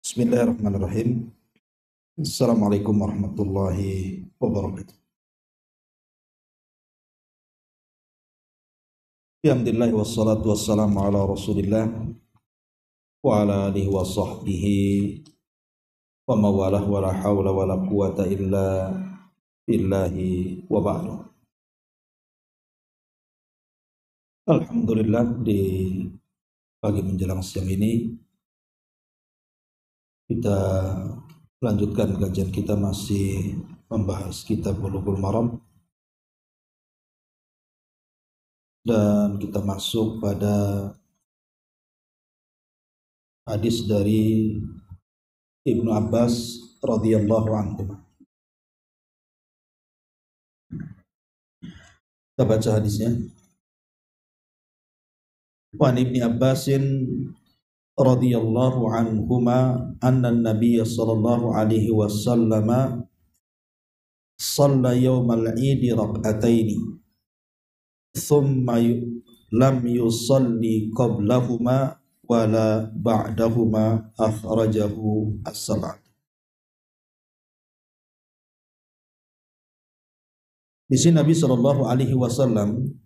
Bismillahirrahmanirrahim. Assalamualaikum warahmatullahi wabarakatuh. Alhamdulillah wassalatu wassalamu ala Rasulillah wa ala alihi wa sahbihi wa mawalah wa la hawla wa la quwata illa billahi wa ba'du. Alhamdulillah, di pagi menjelang siang ini kita lanjutkan kajian kita, masih membahas kitab Bulughul Maram, dan kita masuk pada hadis dari Ibnu Abbas radhiyallahu anhu. Kita baca hadisnya. Wa Ibnu Abbasin radhiyallahu anhuma anna an-nabiy sallallahu alaihi wasallam shalla yawmal 'id rak'ataini thumma lam yusalli qablahuma wala ba'dahuma, akhrajahu as-sab'ah. Di sini Nabi sallallahu alaihi wasallam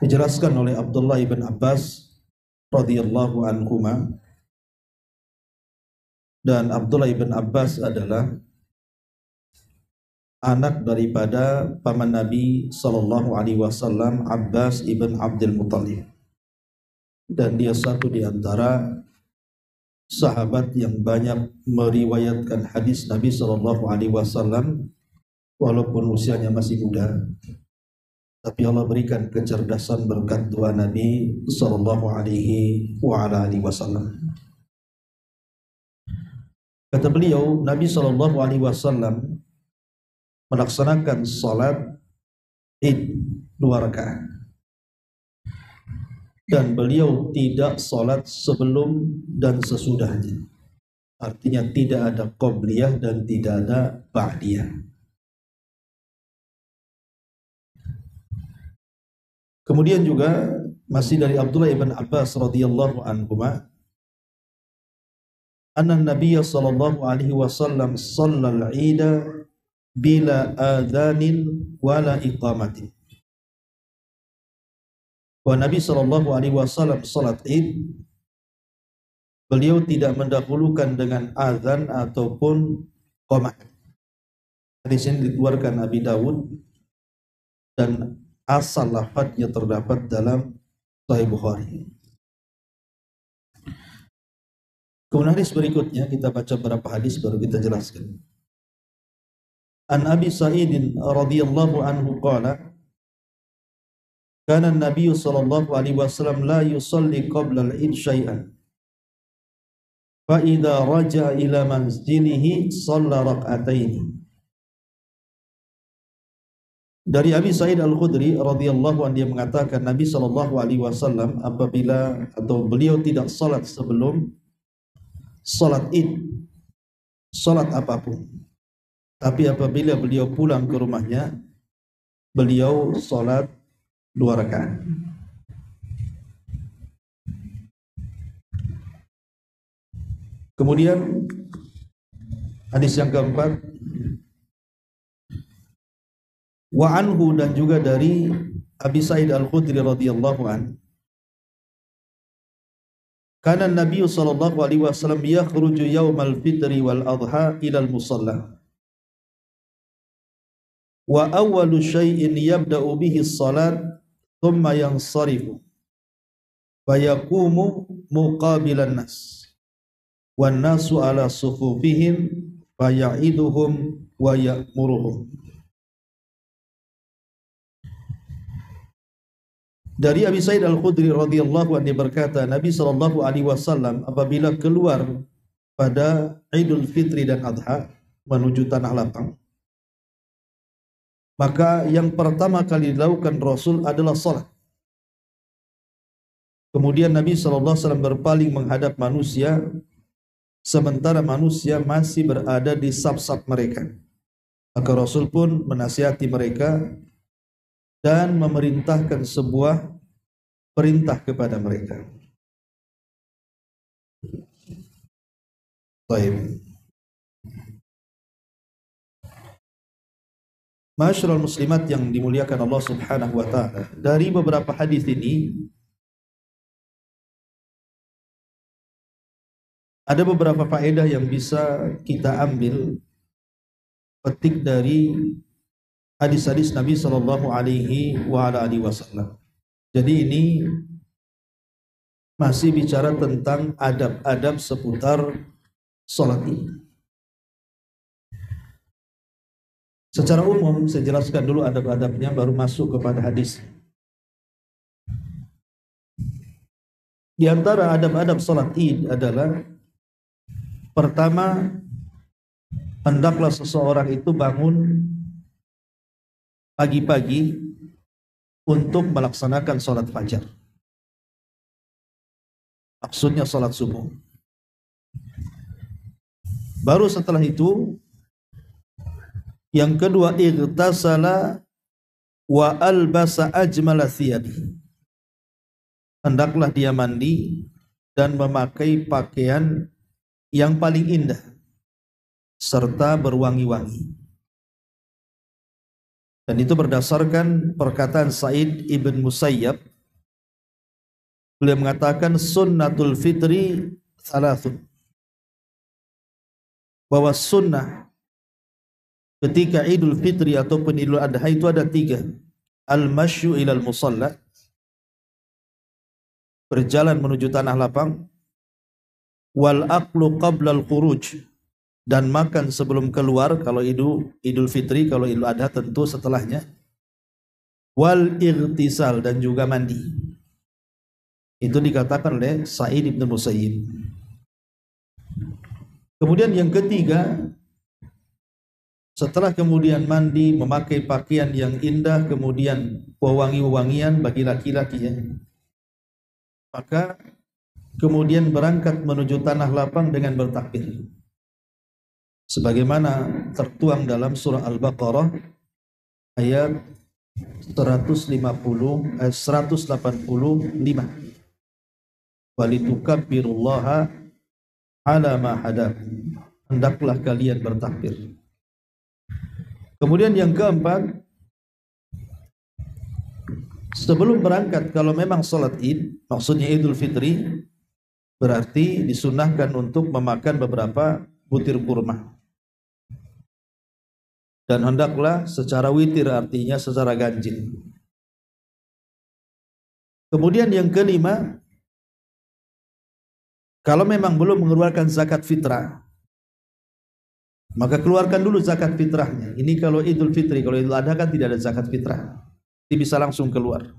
dijelaskan oleh Abdullah ibn Abbas radhiyallahu anhuma, dan Abdullah ibn Abbas adalah anak daripada paman Nabi sallallahu alaihi wasallam, Abbas ibn Abdul Muttalib, dan dia satu di antara sahabat yang banyak meriwayatkan hadis Nabi sallallahu alaihi wasallam walaupun usianya masih muda. Tapi Allah berikan kecerdasan berkat doa Nabi sallallahu alaihi wasallam. Kata beliau, Nabi sallallahu alaihi wasallam melaksanakan salat Id 2 rakaat, dan beliau tidak salat sebelum dan sesudahnya. Artinya tidak ada qabliyah dan tidak ada ba'diyah. Kemudian juga masih dari Abdullah ibn Abbas radhiyallahu anhuma, anna Nabiy sallallahu alaihi wasallam shallal 'ida bila adzanin wala iqamatin. Wa Nabi sallallahu alaihi wasallam salat Id, beliau tidak mendahulukan dengan azan ataupun qamat. Hadis ini dikeluarkan Abi Dawud dan asal lafadznya terdapat dalam Sahih Bukhari. Kemudian hadis berikutnya kita baca beberapa hadis baru kita jelaskan. An Abi Sa'id radhiyallahu anhu qala, kana an-nabiy sallallahu alaihi wasallam la yusalli qabla al-'id syai'an, fa idza raja'a ila manzilihi shalla rak'ataini. Dari Abi Sa'id Al-Khudri radhiyallahu anhu, dia mengatakan Nabi sallallahu alaihi wasallam apabila atau beliau tidak salat sebelum salat Id, salat apapun, tapi apabila beliau pulang ke rumahnya, beliau salat 2 rakaat. Kemudian hadis yang keempat, wa anhu, dan juga dari Abi Sa'id Al-Khudri radhiyallahu anhu, kana Nabi sallallahu alaihi wasallam yakhruju yaumal fitri wal adha ila al-musalla, wa awwalu syai'in yabda'u bihi as-salat thumma yansarifu fa yaqumu muqabilan nas wan nasu ala sufufihim fa ya'iduhum wa ya'muruhum. Dari Abi Sa'id Al-Khudri radhiyallahu anhu berkata, Nabi sallallahu alaihi wasallam apabila keluar pada Idul Fitri dan Adha menuju tanah lapang, maka yang pertama kali dilakukan Rasul adalah salat. Kemudian Nabi sallallahu alaihi wasallam berpaling menghadap manusia, sementara manusia masih berada di saf-saf mereka. Maka Rasul pun menasihati mereka dan memerintahkan sebuah perintah kepada mereka. Baik. Ma'asyiral muslimat yang dimuliakan Allah Subhanahu wa taala, dari beberapa hadis ini ada beberapa faedah yang bisa kita ambil petik dari hadis-hadis Nabi sallallahu alaihi wasallam. Jadi ini masih bicara tentang adab-adab seputar salat Id. Secara umum saya jelaskan dulu adab-adabnya baru masuk kepada hadis. Di antara adab-adab salat Id adalah pertama, hendaklah seseorang itu bangun pagi-pagi untuk melaksanakan salat fajar. Maksudnya salat subuh. Baru setelah itu, yang kedua, igtasala wa albasa ajmala thiyabi. Hendaklah dia mandi dan memakai pakaian yang paling indah serta berwangi-wangi. Dan itu berdasarkan perkataan Sa'id ibn Musayyab. Beliau mengatakan sunnatul fitri thalathun, bahwa sunnah ketika Idul Fitri ataupun Idul Adha itu ada 3. Al-masyu ilal musalla, berjalan menuju tanah lapang. Wal aqlu qabla al-khuruj, dan makan sebelum keluar kalau Idul Fitri, kalau Idul Adha tentu setelahnya. Wal irtisal, dan juga mandi. Itu dikatakan oleh Sa'id ibn Musayyib. Kemudian yang ketiga, setelah kemudian mandi, memakai pakaian yang indah, kemudian wewangi-wewangian bagi laki-laki ya, maka kemudian berangkat menuju tanah lapang dengan bertakbir, sebagaimana tertuang dalam surah Al-Baqarah ayat 185. Walitukabbirullaha ala ma hadakum, hendaklah kalian bertakbir. Kemudian yang keempat, sebelum berangkat kalau memang salat Id, maksudnya Idul Fitri, berarti disunnahkan untuk memakan beberapa butir kurma. Dan hendaklah secara witir, artinya secara ganjil. Kemudian yang kelima, kalau memang belum mengeluarkan zakat fitrah, maka keluarkan dulu zakat fitrahnya. Ini kalau Idul Fitri, kalau Idul Adha kan tidak ada zakat fitrah, dia bisa langsung keluar.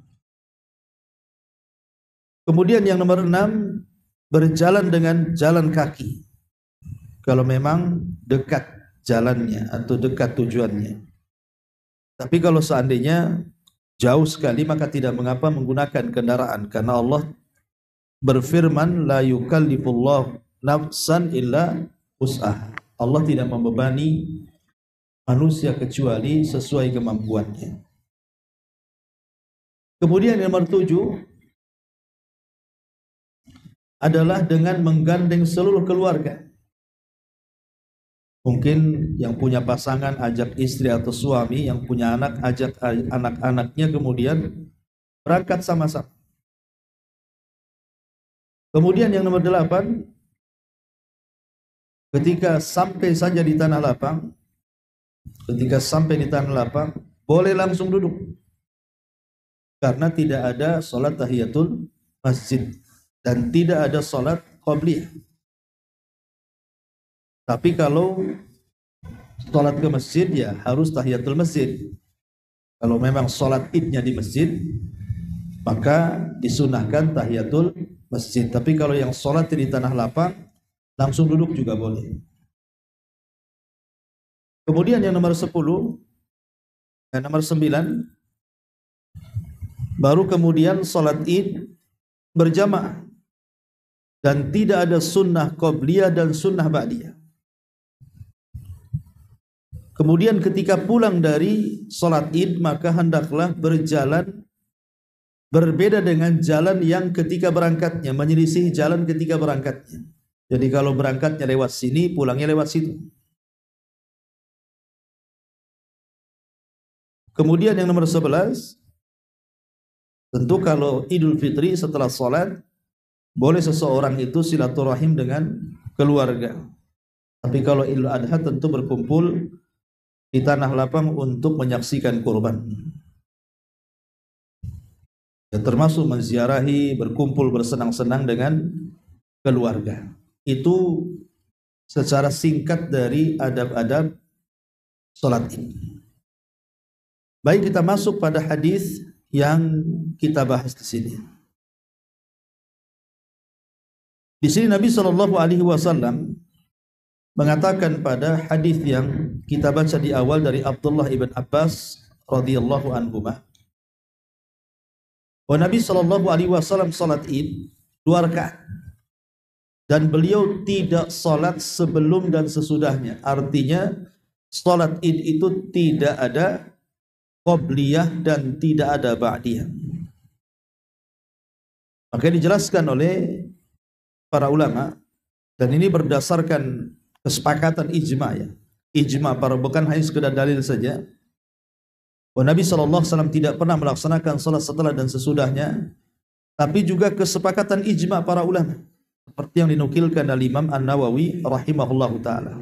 Kemudian yang nomor 6, berjalan dengan jalan kaki kalau memang dekat jalannya atau dekat tujuannya. Tapi kalau seandainya jauh sekali, maka tidak mengapa menggunakan kendaraan, karena Allah berfirman, la yukallifullahu nafsan illa wus'aha. Allah tidak membebani manusia kecuali sesuai kemampuannya. Kemudian yang nomor 7 adalah dengan menggandeng seluruh keluarga. Mungkin yang punya pasangan ajak istri atau suami, yang punya anak ajak anak-anaknya, kemudian berangkat sama-sama. Kemudian yang nomor 8, ketika sampai saja di tanah lapang, boleh langsung duduk, karena tidak ada salat tahiyatul masjid dan tidak ada salat qabliyah. Tapi kalau salat ke masjid, ya harus tahiyatul masjid. Kalau memang salat Idnya di masjid, maka disunahkan tahiyatul masjid. Tapi kalau yang salat di tanah lapang, langsung duduk juga boleh. Kemudian yang nomor 10 dan nomor 9, baru kemudian salat Id berjamaah dan tidak ada sunnah qabliyah dan sunnah ba'diyah. Kemudian ketika pulang dari salat Id, maka hendaklah berjalan berbeda dengan jalan yang ketika berangkatnya, menyelisih jalan ketika berangkatnya. Jadi kalau berangkatnya lewat sini, pulangnya lewat situ. Kemudian yang nomor 11, tentu kalau Idul Fitri setelah sholat, boleh seseorang itu silaturahim dengan keluarga. Tapi kalau Idul Adha tentu berkumpul di tanah lapang untuk menyaksikan kurban. Ya, termasuk menziarahi, berkumpul bersenang-senang dengan keluarga. Itu secara singkat dari adab-adab sholat Id. Baik, kita masuk pada hadis yang kita bahas di sini. Di sini Nabi Shallallahu Alaihi Wasallam mengatakan pada hadis yang kita baca di awal dari Abdullah ibn Abbas radhiyallahu anhuma. Nabi Shallallahu Alaihi Wasallam salat Id 2 rakaat dan beliau tidak salat sebelum dan sesudahnya. Artinya salat Id itu tidak ada qobliyah dan tidak ada ba'diyah. Maka dijelaskan oleh para ulama, dan ini berdasarkan kesepakatan ijma ya. Ijma para, bukan hanya sekedar dalil saja. Nabi SAW tidak pernah melaksanakan salat setelah dan sesudahnya, tapi juga kesepakatan ijma para ulama, seperti yang dinukilkan dari Imam An-Nawawi rahimahullahu ta'ala.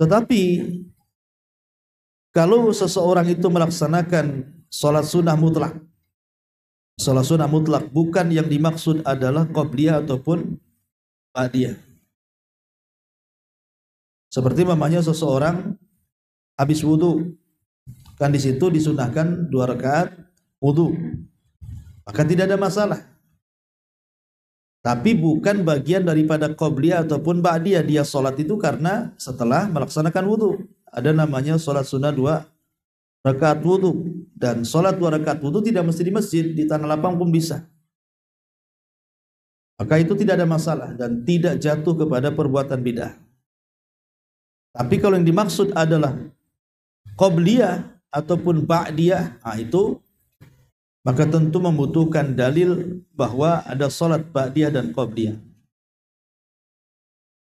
Tetapi kalau seseorang itu melaksanakan salat sunnah mutlak, salat sunnah mutlak bukan yang dimaksud adalah qobliyah ataupun ba'diyah. Seperti namanya seseorang habis wudu, kan di situ disunahkan 2 rakaat wudu, maka tidak ada masalah. Tapi bukan bagian daripada qobliyah ataupun ba'diyah. Dia sholat itu karena setelah melaksanakan wudu. Ada namanya sholat sunnah 2 rakaat wudu, dan sholat 2 rakaat wudu tidak mesti di masjid, di tanah lapang pun bisa. Maka itu tidak ada masalah dan tidak jatuh kepada perbuatan bid'ah. Tapi kalau yang dimaksud adalah qobliyah ataupun ba'diyah, itu maka tentu membutuhkan dalil bahwa ada salat ba'diyah dan qobliyah.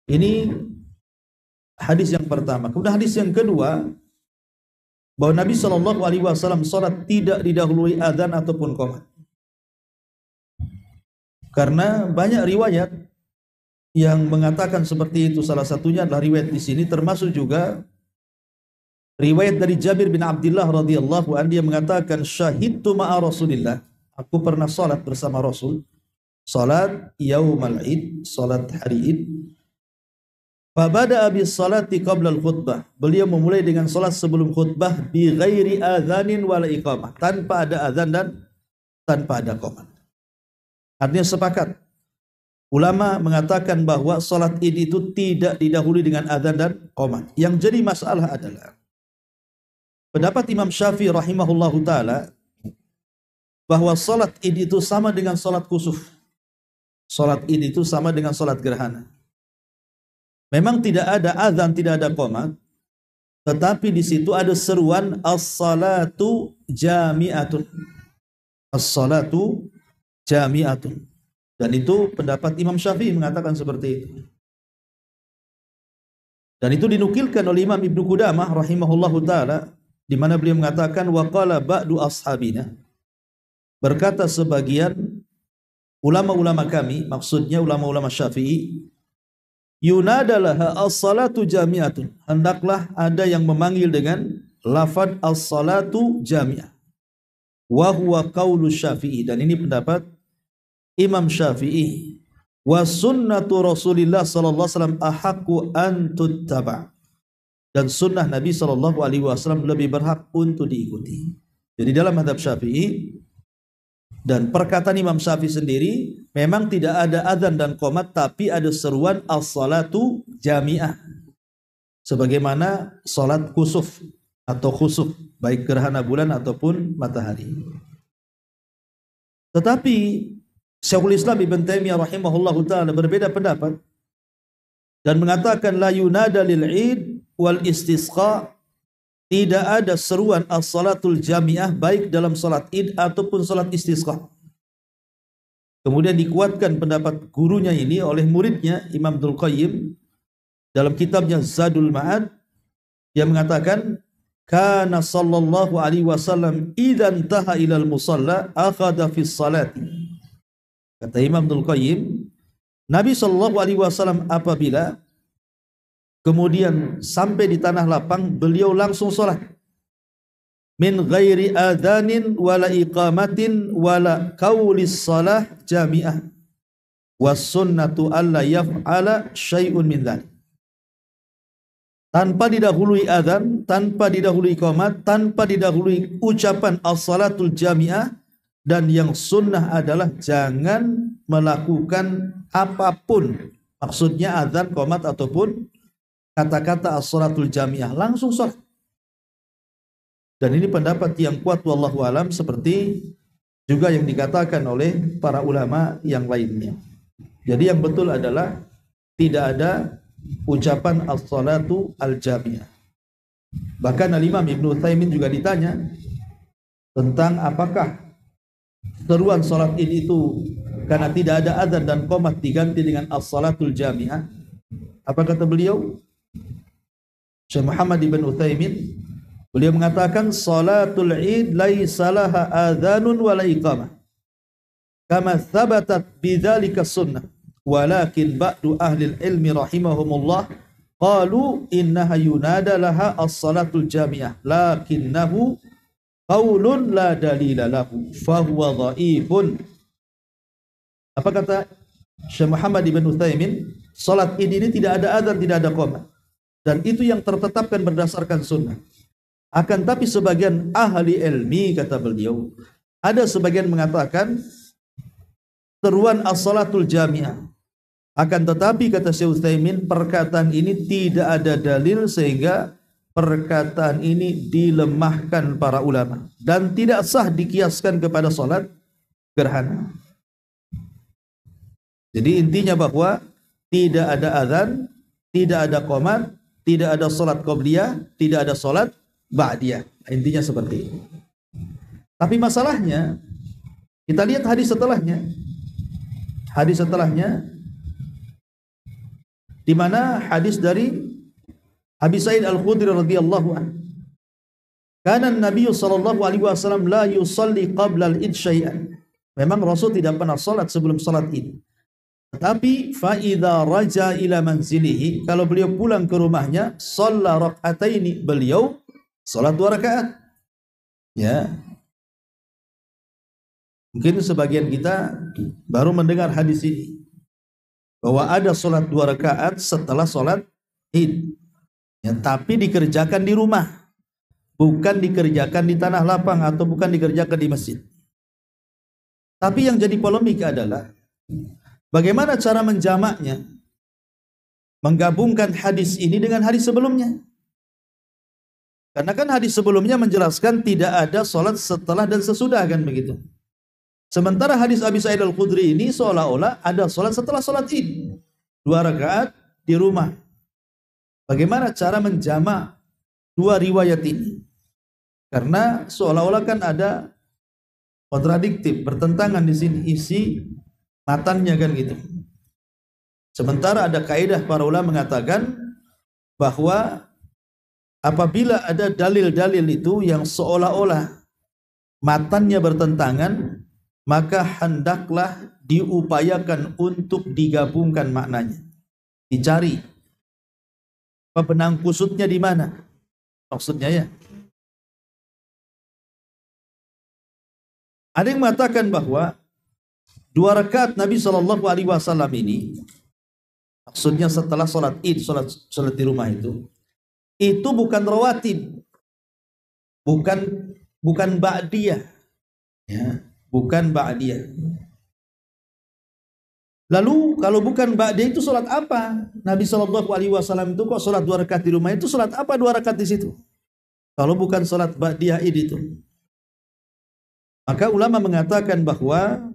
Ini hadis yang pertama. Kemudian hadis yang kedua, bahwa Nabi Shallallahu Alaihi Wasallam salat tidak didahului adzan ataupun qomat. Karena banyak riwayat yang mengatakan seperti itu. Salah satunya adalah riwayat di sini, termasuk juga riwayat dari Jabir bin Abdullah radhiyallahu anhu. Dia mengatakan, syahidtu ma'a Rasulillah, aku pernah salat bersama Rasul, salat yaumal id, salat hari id. Fa bada'a bis salati qabla al khutbah, beliau memulai dengan salat sebelum khutbah, bi ghairi adzanin wala iqamah, tanpa ada azan dan tanpa ada qomat. Artinya sepakat ulama mengatakan bahwa salat id itu tidak didahului dengan azan dan qomat. Yang jadi masalah adalah pendapat Imam Syafi'i rahimahullahu ta'ala bahwa salat id itu sama dengan salat kusuf. Salat id itu sama dengan salat gerhana. Memang tidak ada azan, tidak ada qomat, tetapi di situ ada seruan as-salatu jami'atun. As-salatu jami'atun. Dan itu pendapat Imam Syafi'i mengatakan seperti itu. Dan itu dinukilkan oleh Imam Ibnu Qudamah rahimahullahu ta'ala, di mana beliau mengatakan, wa qala ba'du ashabina, berkata sebagian ulama-ulama kami, maksudnya ulama-ulama Syafi'i, yunadalaha as-salatu jami'atun, hendaklah ada yang memanggil dengan lafaz as-salatu jami'ah, wa huwa qaulu Syafi'i, dan ini pendapat Imam Syafi'i. Wa sunnatu Rasulillah sallallahu alaihi wasallam ahaqqu an tuttaba', dan sunnah Nabi sallallahu alaihi wasallam lebih berhak untuk diikuti. Jadi dalam mazhab Syafi'i dan perkataan Imam Syafi'i sendiri, memang tidak ada azan dan qomat, tapi ada seruan as-salatu jami'ah, sebagaimana salat kusuf atau khusuf, baik gerhana bulan ataupun matahari. Tetapi Syekhul Islam Ibn Taimiyah rahimahullahu ta'ala berbeda pendapat dan mengatakan la yunada lil id wal istisqa tidak ada seruan as-salatul jami'ah baik dalam salat id ataupun salat istisqa. Kemudian dikuatkan pendapat gurunya ini oleh muridnya Imam Ibnul Qayyim dalam kitabnya Zadul Ma'ad. Dia mengatakan, kana sallallahu alaihi wasallam idzan taha ilal musalla akhadha fi salati. Kata Imam Ibnul Qayyim, Nabi sallallahu alaihi wasallam apabila kemudian sampai di tanah lapang, beliau langsung salat. Min ghairi adzanin wala iqamatin wala qaulis salah jami'ah. Was sunnatu alla yaf'ala syai'un min dzalik. Tanpa didahului adzan, tanpa didahului iqamat, tanpa didahului ucapan as-salatul jami'ah, dan yang sunnah adalah jangan melakukan apapun. Maksudnya adzan, iqamat ataupun kata-kata as-salatul jami'ah, langsung salat. Dan ini pendapat yang kuat wallahu alam, seperti juga yang dikatakan oleh para ulama yang lainnya. Jadi yang betul adalah tidak ada ucapan as-salatu al-jami'ah. Bahkan Al-Imam Ibnu Utsaimin juga ditanya tentang apakah seruan salat id itu karena tidak ada adzan dan qomat diganti dengan as-salatul jami'ah. Apa kata beliau? Syekh Muhammad ibn Utsaimin, beliau mengatakan salatul id laisa laha adzanun wala iqamah kama thabatat bidzalika sunnah, walakin ba'du ahli ilmi rahimahumullah qalu innaha yunada laha as-salatul jami'ah lakinnahu qaulun la dalila lahu fahuwa dhaifun. Apa kata Syekh Muhammad ibn Utsaimin? Salat id ini tidak ada adzan, tidak ada qomat, dan itu yang tertetapkan berdasarkan sunnah. Akan tapi sebagian ahli ilmi, kata beliau, ada sebagian mengatakan seruan as-salatul jami'ah. Akan tetapi kata Syekh Utsaimin, perkataan ini tidak ada dalil sehingga perkataan ini dilemahkan para ulama dan tidak sah dikiaskan kepada salat gerhana. Jadi intinya bahwa tidak ada azan, tidak ada qomat, tidak ada salat qabliyah, tidak ada salat ba'diyah. Intinya seperti itu. Tapi masalahnya, kita lihat hadis setelahnya. Hadis setelahnya, di mana hadis dari Abi Sa'id Al-Khudri radhiyallahu anhu. Kana Nabi sallallahu alaihi wasallam la yusalli qabla al-id syai'an. Memang Rasul tidak pernah salat sebelum salat id. Tetapi fa idza raja ila manzilihi, kalau beliau pulang ke rumahnya, shalla rak'ataini, beliau salat 2 rakaat. Ya. Mungkin sebagian kita baru mendengar hadis ini, bahwa ada salat 2 rakaat setelah salat id. Ya, tapi dikerjakan di rumah, bukan dikerjakan di tanah lapang atau bukan dikerjakan di masjid. Tapi yang jadi polemik adalah bagaimana cara menjamaknya, menggabungkan hadis ini dengan hadis sebelumnya. Karena kan hadis sebelumnya menjelaskan tidak ada salat setelah dan sesudah, kan begitu. Sementara hadis Abi Sa'id Al-Khudri ini seolah-olah ada salat setelah salat id, 2 rakaat di rumah. Bagaimana cara menjamak 2 riwayat ini? Karena seolah-olah kan ada kontradiktif, bertentangan di sini isi matannya, kan gitu. Sementara ada kaidah para ulama mengatakan bahwa apabila ada dalil-dalil itu yang seolah-olah matannya bertentangan, maka hendaklah diupayakan untuk digabungkan maknanya. Dicari benang kusutnya di mana? Maksudnya ya. Ada yang mengatakan bahwa 2 rakaat Nabi Shallallahu Alaihi Wasallam ini, maksudnya setelah sholat id, sholat di rumah itu bukan rawatib, bukan ba'diyah, ya, bukan ba'diyah. Lalu kalau bukan ba'diyah itu sholat apa? Nabi Shallallahu Alaihi Wasallam itu kok sholat 2 rakaat di rumah, itu sholat apa 2 rakaat di situ? Kalau bukan sholat ba'diyah id itu. Maka ulama mengatakan bahwa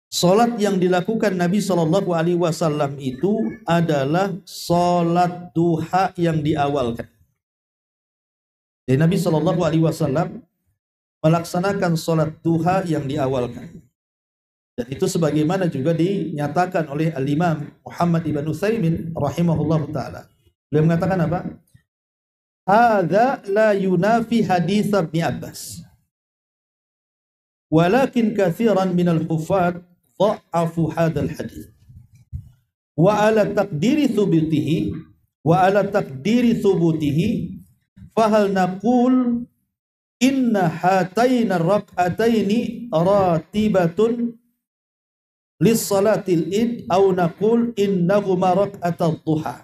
sholat yang dilakukan Nabi Shallallahu Alaihi Wasallam itu adalah sholat duha yang diawalkan. Jadi Nabi Shallallahu Alaihi Wasallam melaksanakan sholat duha yang diawalkan. Dan itu sebagaimana juga dinyatakan oleh Al-Imam Muhammad ibn Utsaimin rahimahullah ta'ala. Beliau mengatakan apa? Hadza la yunafi hadits Ibn Abbas. Walakin katsiran minal huffaz dha'afu hadzal hadits. Wa ala taqdiri thubutihi fahal naqul inna hataina rak'ataini ratibatun lis salatil id aw naqul innahuma rak'atul duha.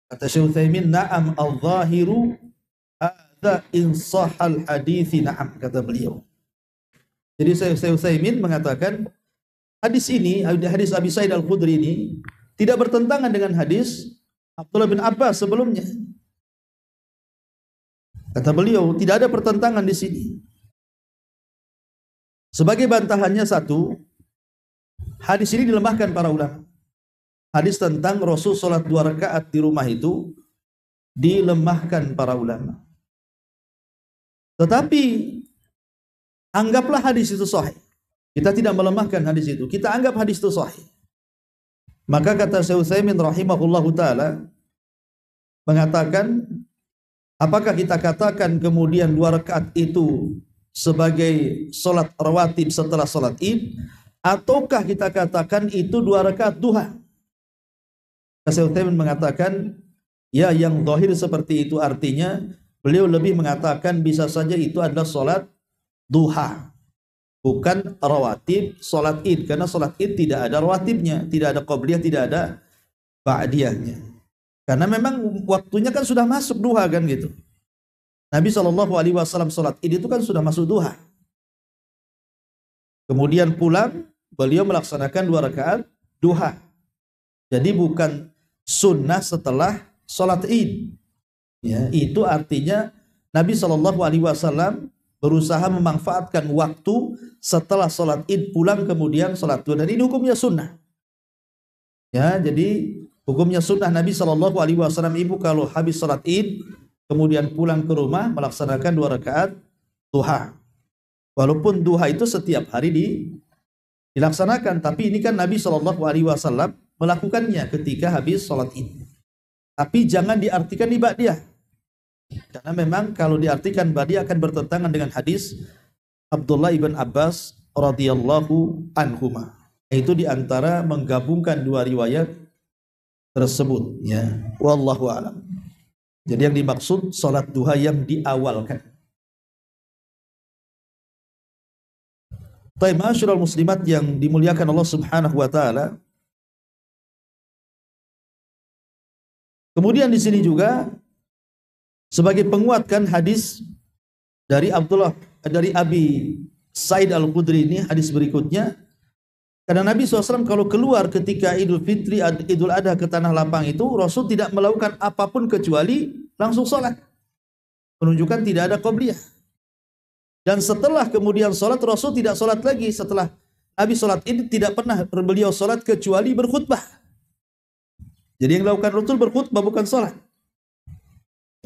Kata Syekh Utsaimin, na'am al-zahiru hadza in sahal hadithi, na'am, kata beliau. Jadi Syekh Utsaimin mengatakan hadis ini, hadis Abi Sa'id Al-Khudri ini tidak bertentangan dengan hadis Abdullah bin Abbas sebelumnya. Kata beliau, tidak ada pertentangan di sini. Sebagai bantahannya satu, hadis ini dilemahkan para ulama. Hadis tentang Rasul sholat 2 rakaat di rumah itu dilemahkan para ulama. Tetapi anggaplah hadis itu sahih. Kita tidak melemahkan hadis itu. Kita anggap hadis itu sahih. Maka kata Syekh Utsaimin rahimahullahu taala mengatakan, apakah kita katakan kemudian 2 rakaat itu sebagai sholat rawatib setelah sholat id, ataukah kita katakan itu 2 rakaat duha? Syekh Utsaimin mengatakan, ya, yang zahir seperti itu, artinya beliau lebih mengatakan bisa saja itu adalah sholat duha, bukan rawatib sholat id, karena sholat id tidak ada rawatibnya, tidak ada qabliyah, tidak ada ba'diyahnya. Karena memang waktunya kan sudah masuk duha kan gitu. Nabi SAW sholat id itu kan sudah masuk duha. Kemudian pulang, beliau melaksanakan 2 rakaat duha. Jadi bukan sunnah setelah sholat id. Ya, itu artinya Nabi SAW berusaha memanfaatkan waktu setelah sholat id pulang kemudian sholat duha. Dan ini hukumnya sunnah. Ya, jadi hukumnya sunnah Nabi SAW, ibu kalau habis sholat id kemudian pulang ke rumah melaksanakan 2 rakaat duha. Walaupun duha itu setiap hari dilaksanakan, tapi ini kan Nabi SAW melakukannya ketika habis sholat id. Tapi jangan diartikan di ba'diyah. Karena memang kalau diartikan ba'diyah akan bertentangan dengan hadis Abdullah ibn Abbas radhiyallahu anhuma. Itu diantara menggabungkan 2 riwayat tersebut. Ya, wallahu a'lam. Jadi yang dimaksud sholat duha yang diawalkan. Taib ma'asyiral muslimat yang dimuliakan Allah Subhanahu wa taala. Kemudian di sini juga sebagai penguatkan hadis dari Abi Sa'id Al-Khudri ini, hadis berikutnya, karena Nabi SAW kalau keluar ketika Idul Fitri, Idul Adha ke tanah lapang itu, Rasul tidak melakukan apapun kecuali langsung sholat, menunjukkan tidak ada qabliyah. Dan setelah kemudian sholat, Rasul tidak sholat lagi. Setelah Nabi sholat ini tidak pernah beliau sholat kecuali berkhutbah. Jadi yang dilakukan Rasul berkhutbah, bukan sholat.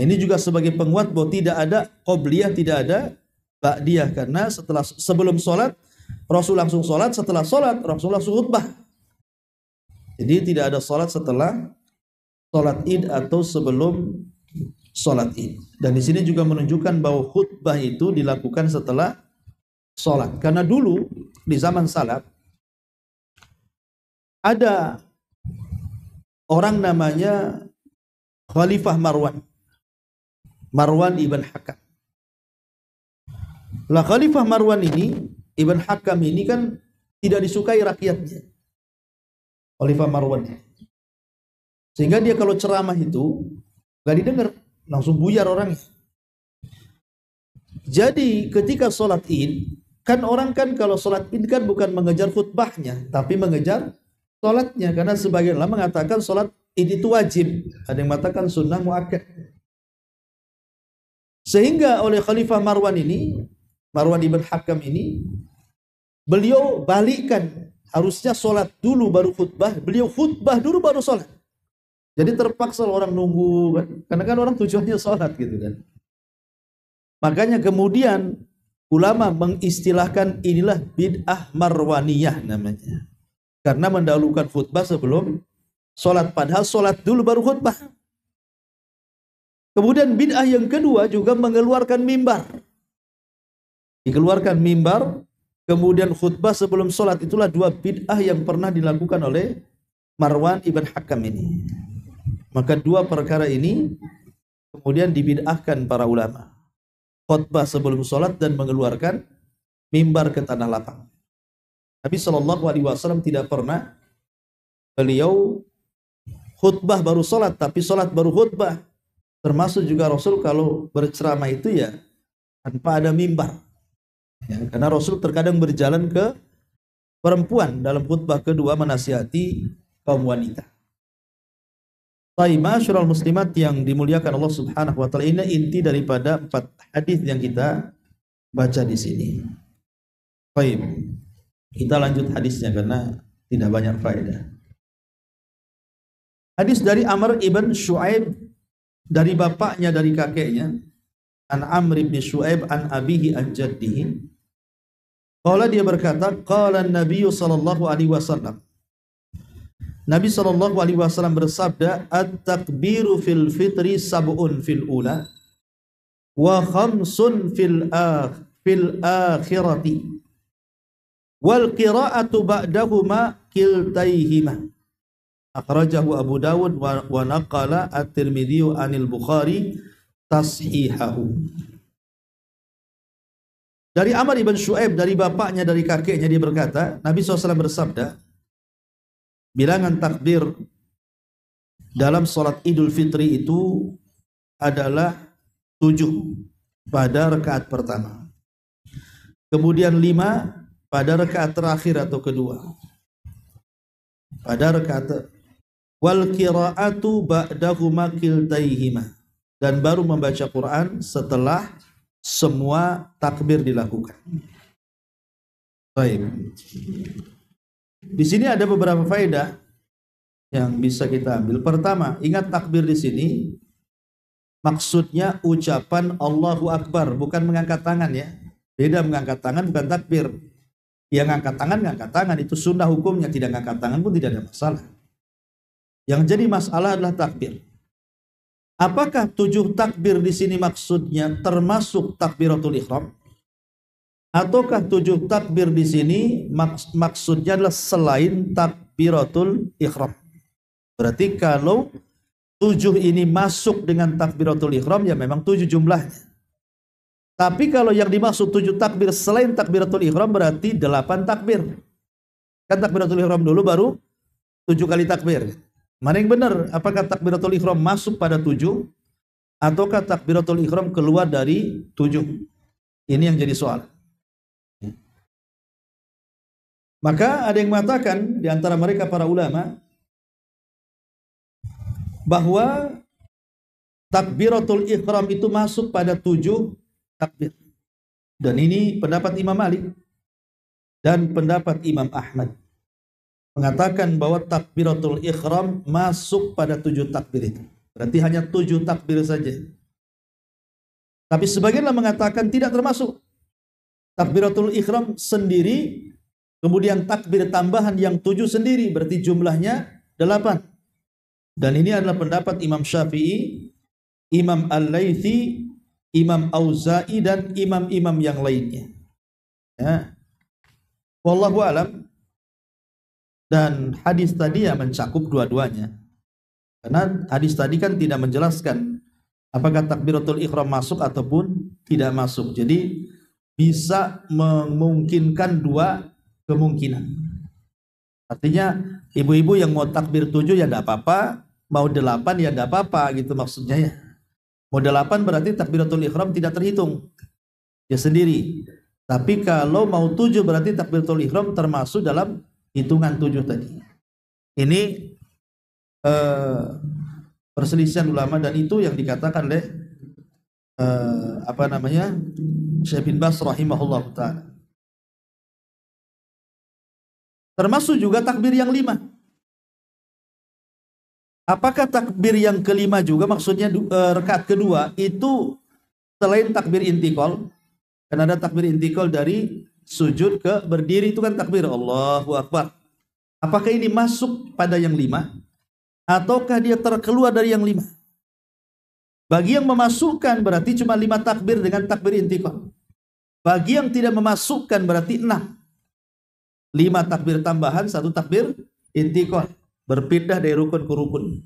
Ini juga sebagai penguat bahwa tidak ada qabliyah, tidak ada ba'diyah, karena sebelum sholat Rasul langsung sholat, setelah sholat Rasul langsung khutbah. Jadi tidak ada sholat setelah sholat id atau sebelum sholat id. Dan di sini juga menunjukkan bahwa khutbah itu dilakukan setelah sholat. Karena dulu di zaman salaf ada orang namanya Khalifah Marwan ibn Hakam. Lah Khalifah Marwan ini, Ibn Hakam ini kan tidak disukai rakyatnya. Khalifah Marwan. Sehingga dia kalau ceramah itu gak didengar, langsung buyar orangnya. Jadi ketika sholat id, kan orang kan kalau sholat id kan bukan mengejar khutbahnya, tapi mengejar sholatnya. Karena sebagian ulama mengatakan sholat id itu wajib, ada yang mengatakan sunnah muakkad. Sehingga oleh Khalifah Marwan ibn Hakam ini, beliau balikkan, harusnya sholat dulu baru khutbah, beliau khutbah dulu baru sholat. Jadi terpaksa orang nunggu kan. Karena kan orang tujuannya sholat gitu kan. Makanya kemudian ulama mengistilahkan inilah bid'ah marwaniyah namanya. Karena mendahulukan khutbah sebelum sholat. Padahal sholat dulu baru khutbah. Kemudian bid'ah yang kedua juga mengeluarkan mimbar. Dikeluarkan mimbar, kemudian khutbah sebelum sholat. Itulah dua bid'ah yang pernah dilakukan oleh Marwan ibn Hakam ini. Maka dua perkara ini kemudian dibid'ahkan para ulama. Khutbah sebelum sholat dan mengeluarkan mimbar ke tanah lapang. Nabi SAW tidak pernah beliau khutbah baru sholat, tapi sholat baru khutbah. Termasuk juga Rasul kalau berceramah itu ya tanpa ada mimbar. Ya, karena Rasul terkadang berjalan ke perempuan dalam khutbah kedua menasihati kaum wanita. Ma'asyiral muslimat yang dimuliakan Allah Subhanahu wa taala, ini inti daripada 4 hadis yang kita baca di sini. Baik. Kita lanjut hadisnya karena tidak banyak faedah. Hadis dari Amr ibn Shu'aib, dari bapaknya dari kakeknya, an Amr ibn Shu'aib an abihi an jaddihi. Qala, dia berkata, qala an-nabiy sallallahu alaihi wasallam, Nabi SAW bersabda, at-takbiru fil fitri sab'un fil ula wa khamsun fil akhirati wal qira'atu ba'dahuma kiltaihima. Akhrajahu Abu Dawud wa naqala at-Tirmidzi anil Bukhari tashihahu. Dari Amr ibn Shu'aib, dari bapaknya dari kakeknya, dia berkata, Nabi SAW bersabda, bilangan takbir dalam sholat Idul Fitri itu adalah 7 pada rakaat pertama. Kemudian 5 pada rakaat terakhir atau kedua. Pada rakaat wal qira'atu ba'dahuma kiltaihima, dan baru membaca Quran setelah semua takbir dilakukan. Baik. Di sini ada beberapa faedah yang bisa kita ambil. Pertama, ingat takbir di sini maksudnya ucapan Allahu Akbar, bukan mengangkat tangan ya. Beda, mengangkat tangan bukan takbir. Yang ngangkat tangan itu sunnah hukumnya, tidak ngangkat tangan pun tidak ada masalah. Yang jadi masalah adalah takbir. Apakah 7 takbir di sini maksudnya termasuk takbiratul ihram? Ataukah 7 takbir di sini maksudnya adalah selain takbiratul ihram? Berarti kalau 7 ini masuk dengan takbiratul ihram, ya memang 7 jumlahnya. Tapi kalau yang dimaksud 7 takbir selain takbiratul ihram, berarti 8 takbir. Kan takbiratul ihram dulu baru 7 kali takbir. Mana yang benar? Apakah takbiratul ihram masuk pada 7 ataukah takbiratul ihram keluar dari 7? Ini yang jadi soal. Maka ada yang mengatakan di antara mereka para ulama bahwa takbiratul ihram itu masuk pada 7 takbir. Dan ini pendapat Imam Malik dan pendapat Imam Ahmad, mengatakan bahwa takbiratul ihram masuk pada 7 takbir itu. Berarti hanya 7 takbir saja. Tapi sebagian mengatakan tidak termasuk. Takbiratul ihram sendiri, kemudian takbir tambahan yang 7 sendiri, berarti jumlahnya 8. Dan ini adalah pendapat Imam Syafi'i, Imam Al-Laythi, Imam Auza'i, dan imam-imam yang lainnya. Ya. Wallahu alam. Dan hadis tadi ya mencakup dua-duanya. Karena hadis tadi kan tidak menjelaskan apakah takbiratul ihram masuk ataupun tidak masuk. Jadi bisa memungkinkan 2 kemungkinan. Artinya ibu-ibu yang mau takbir 7 ya tidak apa-apa, mau 8 ya tidak apa-apa gitu maksudnya ya. Mau 8 berarti takbiratul ihram tidak terhitung dia sendiri. Tapi kalau mau 7 berarti takbiratul ihram termasuk dalam hitungan 7 tadi. Ini perselisihan ulama, dan itu yang dikatakan oleh Syekh bin Baz rahimahullah ta'ala. Termasuk juga takbir yang 5. Apakah takbir yang kelima juga maksudnya rakaat kedua itu selain takbir intikal? Kan ada takbir intikal dari sujud ke berdiri, itu kan takbir Allahu Akbar. Apakah ini masuk pada yang lima ataukah dia terkeluar dari yang lima? Bagi yang memasukkan berarti cuma 5 takbir dengan takbir intikal. Bagi yang tidak memasukkan berarti 6. 5 takbir tambahan, 1 takbir intikal. Berpindah dari rukun ke rukun.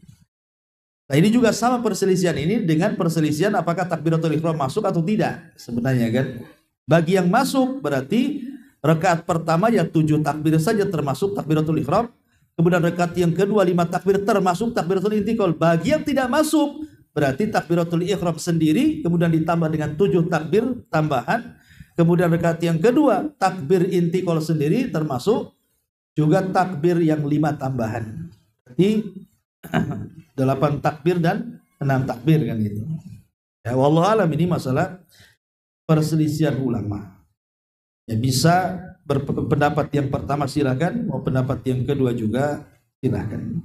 Nah ini juga sama perselisihan ini dengan perselisihan apakah takbiratul ihram masuk atau tidak sebenarnya kan. Bagi yang masuk berarti rakaat pertama ya 7 takbir saja termasuk takbiratul ihram. Kemudian rakaat yang kedua 5 takbir termasuk takbiratul intikal. Bagi yang tidak masuk berarti takbiratul ihram sendiri kemudian ditambah dengan 7 takbir tambahan. Kemudian rakaat yang kedua takbir intikal sendiri termasuk juga takbir yang 5 tambahan. Berarti 8 takbir dan 6 takbir kan gitu. Ya wallahu alam, ini masalah perselisihan ulama. Ya bisa berpendapat yang pertama silakan, mau pendapat yang kedua juga silakan.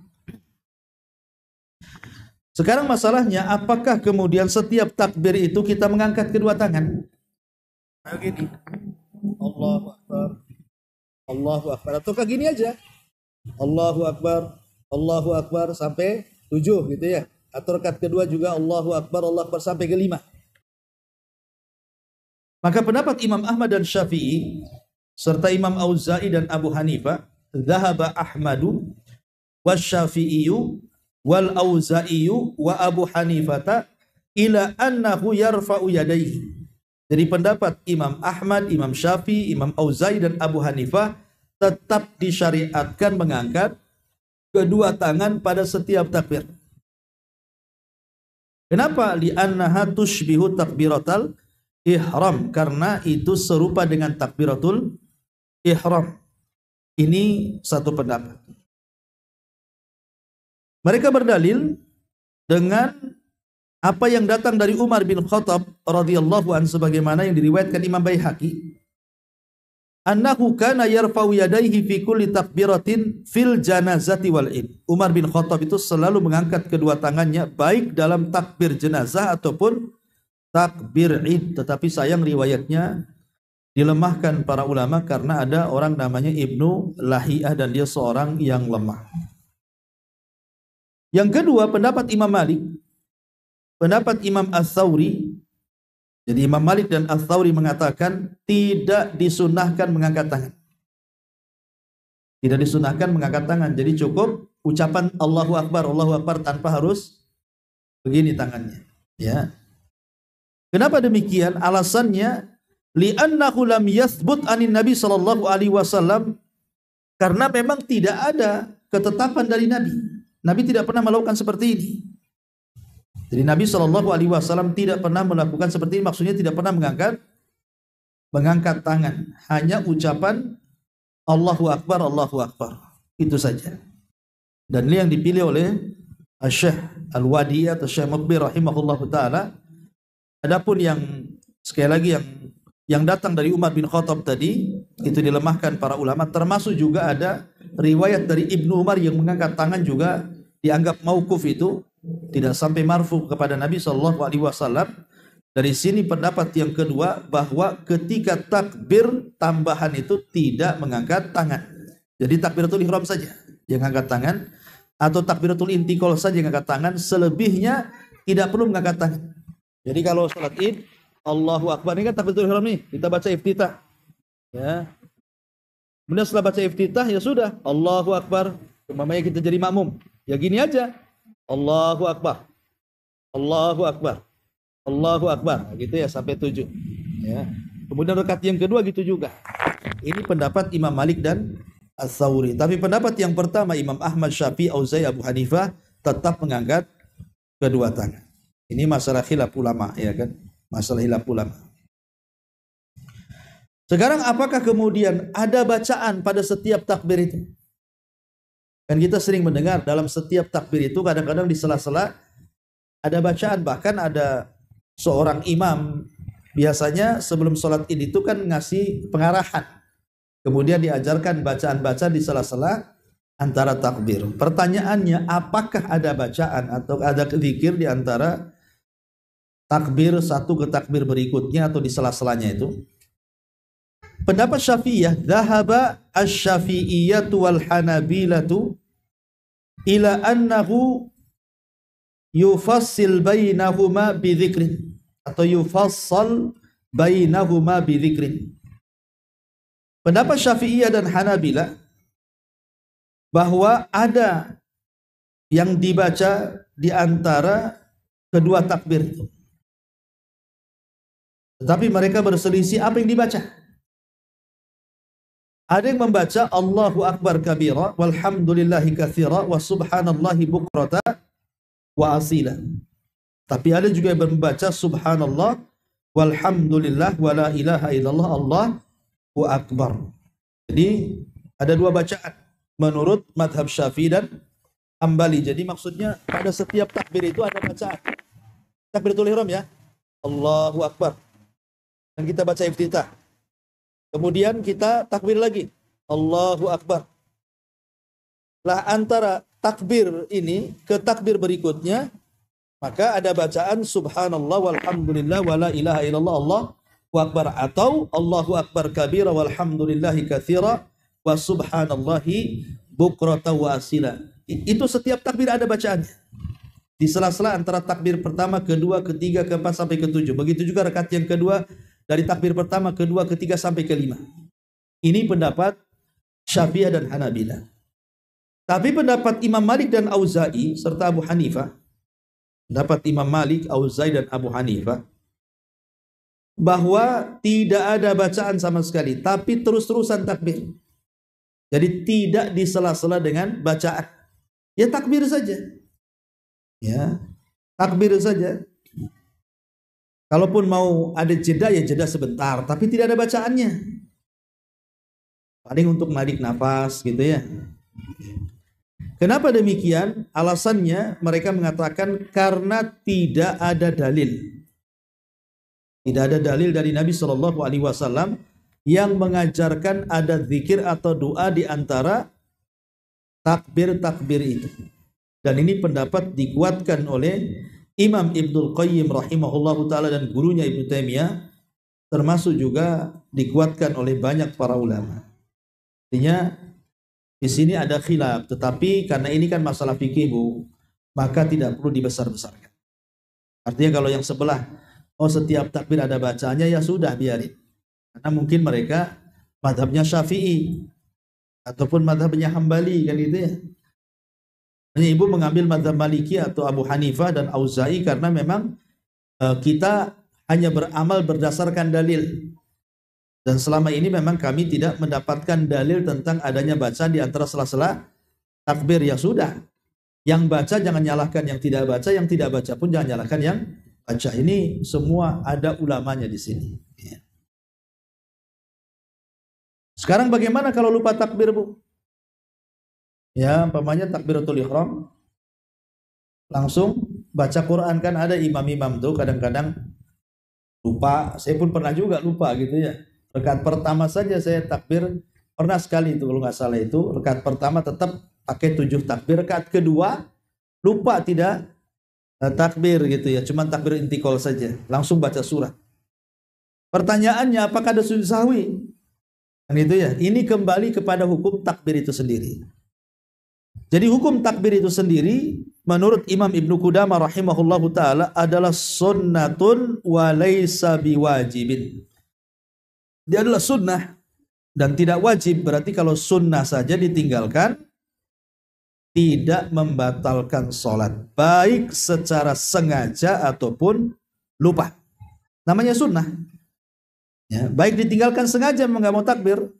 Sekarang masalahnya apakah kemudian setiap takbir itu kita mengangkat kedua tangan? Nah, gini. Allahu Akbar. Allahu Akbar. Ataukah gini aja? Allahu Akbar sampai 7 gitu ya. Atau rakaat kedua juga Allahu Akbar sampai ke 5. Maka pendapat Imam Ahmad dan Syafi'i serta Imam Auza'i dan Abu Hanifah, dhahaba Ahmadu wasyafi'iyu wal Auza'iyu wa Abu Hanifata ila annahu yarfa'u yadayhi. Jadi pendapat Imam Ahmad, Imam Syafi'i, Imam Auza'i dan Abu Hanifah tetap disyariatkan mengangkat kedua tangan pada setiap takbir. Kenapa? Li'annaha tushbihu takbiratal ihram, karena itu serupa dengan takbiratul ihram. Ini satu pendapat. Mereka berdalil dengan apa yang datang dari Umar bin Khattab radhiyallahu anhu sebagaimana yang diriwayatkan Imam Baihaqi. Annahu kana yarfa'u yadayhi fi kulli takbiratin fil janazati wal id. Umar bin Khattab itu selalu mengangkat kedua tangannya baik dalam takbir jenazah ataupun takbir id. Tetapi sayang riwayatnya dilemahkan para ulama karena ada orang namanya Ibnu Lahiyah dan dia seorang yang lemah. Yang kedua pendapat Imam Malik, pendapat Imam Ats-Tsauri. Jadi Imam Malik dan Ats-Tsauri mengatakan tidak disunahkan mengangkat tangan. Tidak disunahkan mengangkat tangan. Jadi cukup ucapan Allahu Akbar tanpa harus begini tangannya. Ya. Kenapa demikian? Alasannya li'annahu lam yathbut anin Nabi sallallahu alaihi wasallam, karena memang tidak ada ketetapan dari Nabi. Nabi tidak pernah melakukan seperti ini. Jadi Nabi Shallallahu Alaihi Wasallam tidak pernah melakukan seperti ini, maksudnya tidak pernah mengangkat tangan, hanya ucapan Allahu Akbar, itu saja. Dan ini yang dipilih oleh Syekh Al-Wadi atau Syekh Muqbil rahimahullahu taala. Adapun yang sekali lagi yang datang dari Umar bin Khattab tadi itu dilemahkan para ulama, termasuk juga ada riwayat dari Ibnu Umar yang mengangkat tangan juga dianggap mauquf, itu tidak sampai marfu kepada Nabi Shallallahu Alaihi Wasallam. Dari sini pendapat yang kedua bahwa ketika takbir tambahan itu tidak mengangkat tangan. Jadi takbiratul ihram saja yang angkat tangan, atau takbiratul intikal saja yang angkat tangan. Selebihnya tidak perlu mengangkat tangan. Jadi kalau salat id Allahu Akbar, ini kan takbiratul ihram nih, kita baca iftitah. Ya. Kemudian setelah baca iftitah ya sudah Allahu Akbar. Umpamanya kita jadi makmum, ya gini aja. Allahu Akbar, gitu ya sampai 7. Ya. Kemudian rakaat yang kedua gitu juga. Ini pendapat Imam Malik dan Ats-Tsauri. Tapi pendapat yang pertama Imam Ahmad, Syafi'i, Auza'i, Abu Hanifah tetap mengangkat kedua tangan. Ini masalah khilaf ulama, ya kan? Masalah khilaf ulama. Sekarang apakah kemudian ada bacaan pada setiap takbir itu? Kan kita sering mendengar dalam setiap takbir itu kadang-kadang di sela-sela ada bacaan, bahkan ada seorang imam biasanya sebelum sholat id itu kan ngasih pengarahan. Kemudian diajarkan bacaan-bacaan di sela-sela antara takbir. Pertanyaannya, apakah ada bacaan atau ada zikir di antara takbir satu ke takbir berikutnya atau di sela-selanya itu? Pendapat Syafi'iyah, dhahaba asy-Syafi'iyyatu wal Hanabilatu ila annahu yufassil bainahuma bi dzikrin, atau yufassal bainahuma bi dzikrin. Pendapat Syafi'iyah dan Hanabilah bahwa ada yang dibaca di antara kedua takbir itu. Tetapi mereka berselisih apa yang dibaca. Ada yang membaca Allahu Akbar kabira walhamdulillahi katsira wa subhanallahi bukrata wa asila. Tapi ada juga yang membaca subhanallah walhamdulillah wa la ilaha illallah Allahu akbar. Jadi ada dua bacaan menurut madhab Syafi'i dan Hambali. Jadi maksudnya pada setiap takbir itu ada bacaan. Takbiratul ihram ya, Allahu Akbar. Dan kita baca iftitah. Kemudian kita takbir lagi, Allahu Akbar. Lah antara takbir ini ke takbir berikutnya, maka ada bacaan subhanallah walhamdulillah wa la ilaha illallah Allahu akbar, atau Allahu akbar kabira walhamdulillahi katsira wa subhanallahi bukrata wa asila. Itu setiap takbir ada bacaannya. Di sela-sela antara takbir pertama, kedua, ketiga, keempat sampai ketujuh. Begitu juga rakaat yang kedua dari takbir pertama, kedua, ketiga sampai kelima. Ini pendapat Syafi'iyah dan Hanabilah. Tapi pendapat Imam Malik dan Auza'i serta Abu Hanifah, pendapat Imam Malik, Auza'i dan Abu Hanifah, bahwa tidak ada bacaan sama sekali, tapi terus-terusan takbir. Jadi tidak disela-sela dengan bacaan. Ya takbir saja. Ya, takbir saja. Kalaupun mau ada jeda, ya jeda sebentar, tapi tidak ada bacaannya. Paling untuk menarik nafas gitu ya. Kenapa demikian? Alasannya mereka mengatakan karena tidak ada dalil. Tidak ada dalil dari Nabi Shallallahu Alaihi Wasallam yang mengajarkan ada zikir atau doa di antara takbir-takbir itu. Dan ini pendapat dikuatkan oleh Imam Ibnul Qayyim rahimahullahu ta'ala dan gurunya Ibnu Taimiyah, termasuk juga dikuatkan oleh banyak para ulama. Artinya di sini ada khilaf, tetapi karena ini kan masalah fikih Bu, maka tidak perlu dibesar-besarkan. Artinya kalau yang sebelah, oh setiap takbir ada bacanya, ya sudah biarin. Karena mungkin mereka madhabnya Syafi'i ataupun madhabnya Hambali kan gitu ya. Hanya ibu mengambil madhab Maliki atau Abu Hanifah dan Auza'i karena memang kita hanya beramal berdasarkan dalil. Dan selama ini memang kami tidak mendapatkan dalil tentang adanya baca di antara sela-sela takbir. Ya sudah, yang baca jangan nyalahkan yang tidak baca, yang tidak baca pun jangan nyalahkan yang baca. Ini semua ada ulamanya di sini. Sekarang bagaimana kalau lupa takbir Bu? Ya, umpamanya takbiratul ihram, langsung baca Quran, kan ada imam-imam tuh kadang-kadang lupa. Saya pun pernah juga lupa gitu ya. Rakaat pertama saja saya takbir, pernah sekali itu kalau nggak salah itu. Rakaat pertama tetap pakai 7 takbir, rakaat kedua lupa tidak takbir gitu ya, cuman takbir intikal saja, langsung baca surat. Pertanyaannya, apakah ada sujud sahwi? Kan itu ya. Ini kembali kepada hukum takbir itu sendiri. Jadi hukum takbir itu sendiri menurut Imam Ibnu Qudamah rahimahullahu taala adalah sunnatun wa laisa biwajibin. Dia adalah sunnah dan tidak wajib. Berarti kalau sunnah saja ditinggalkan tidak membatalkan sholat, baik secara sengaja ataupun lupa. Namanya sunnah. Ya, baik ditinggalkan sengaja nggak mau takbir,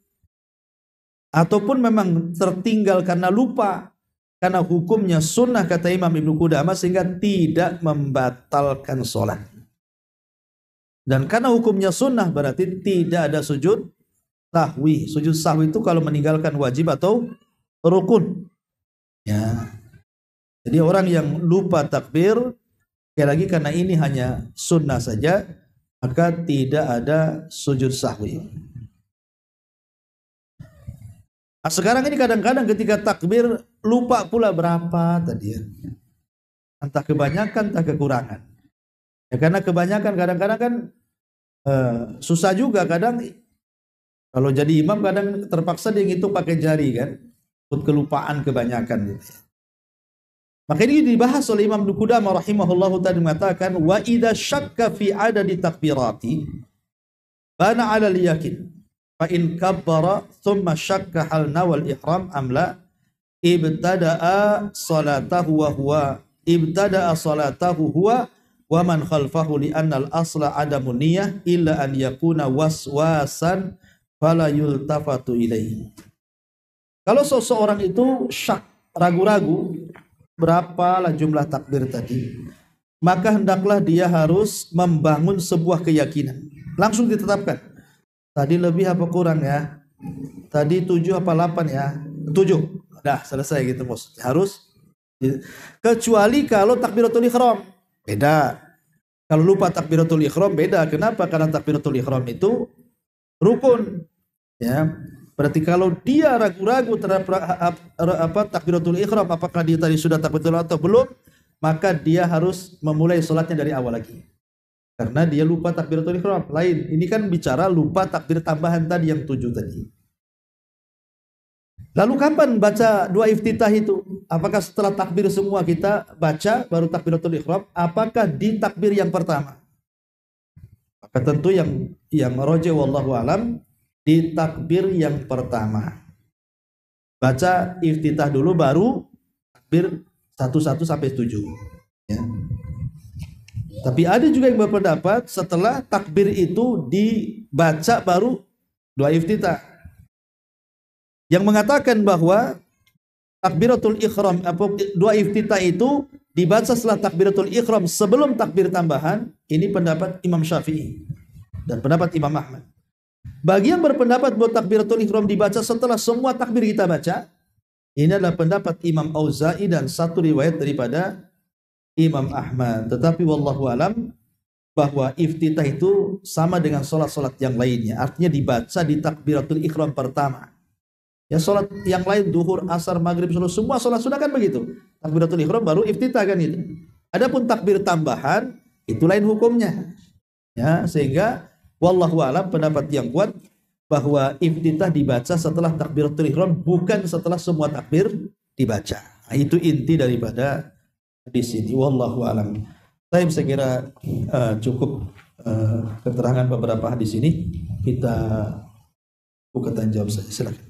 ataupun memang tertinggal karena lupa, karena hukumnya sunnah kata Imam Ibnu Qudamah, sehingga tidak membatalkan sholat. Dan karena hukumnya sunnah berarti tidak ada sujud sahwi. Sujud sahwi itu kalau meninggalkan wajib atau rukun. Ya. Jadi orang yang lupa takbir, sekali lagi karena ini hanya sunnah saja, maka tidak ada sujud sahwi. Nah, sekarang ini kadang-kadang ketika takbir lupa pula berapa tadi ya. Entah kebanyakan, entah kekurangan. Ya, karena kebanyakan kadang-kadang kan susah juga kadang kalau jadi imam kadang terpaksa dia ngitung pakai jari kan. Kelupaan kebanyakan gitu. Maka ini dibahas oleh Imam Ibnu Qudamah rahimahullahu tadi mengatakan wa idza syakka fi adadi takbirati bana 'ala al-yakin fa in kabbara thumma syakka hal nawal ihram am la ibtada'a salatahu huwa wa man khalfahu li anna al-asla adamun niyyah illa an yakuna waswasan fala yultafatu ilaihi. Kalau seseorang itu syak, ragu-ragu berapalah jumlah takbir tadi, maka hendaklah dia harus membangun sebuah keyakinan. Langsung ditetapkan. Tadi lebih apa kurang ya? Tadi 7 apa 8 ya? 7. Dah selesai gitu maksudnya. Harus. Kecuali kalau takbiratul ihram. Beda. Kalau lupa takbiratul ihram beda. Kenapa? Karena takbiratul ihram itu rukun. Ya. Berarti kalau dia ragu-ragu terhadap takbiratul ihram, apakah dia tadi sudah takbiratul atau belum, maka dia harus memulai sholatnya dari awal lagi. Karena dia lupa takbiratul ihram. Lain, ini kan bicara lupa takbir tambahan tadi yang 7 tadi. Lalu kapan baca doa iftitah itu? Apakah setelah takbir semua kita baca baru takbiratul ihram? Apakah di takbir yang pertama? Maka tentu yang rajih wallahu alam di takbir yang pertama. Baca iftitah dulu baru takbir 11 sampai 7. Ya. Tapi ada juga yang berpendapat setelah takbir itu dibaca baru doa iftitah. Yang mengatakan bahwa takbiratul ihram doa iftitah itu dibaca setelah takbiratul ihram sebelum takbir tambahan, ini pendapat Imam Syafi'i dan pendapat Imam Ahmad. Bagi yang berpendapat bahwa takbiratul ihram dibaca setelah semua takbir kita baca, ini adalah pendapat Imam Auza'i dan satu riwayat daripada Imam Ahmad. Tetapi wallahu alam bahwa iftitah itu sama dengan salat-salat yang lainnya. Artinya dibaca di takbiratul ihram pertama. Ya salat yang lain zuhur, asar, maghrib, semua salat sudah kan begitu. Takbiratul ihram baru iftitah kan itu. Adapun takbir tambahan itu lain hukumnya. Ya, sehingga wallahu alam pendapat yang kuat bahwa iftitah dibaca setelah takbiratul ihram bukan setelah semua takbir dibaca. Nah, itu inti daripada di sini. Wallahu alam. Saya kira cukup keterangan beberapa hadis ini. Kita buka tanya jawab saja. Silakan.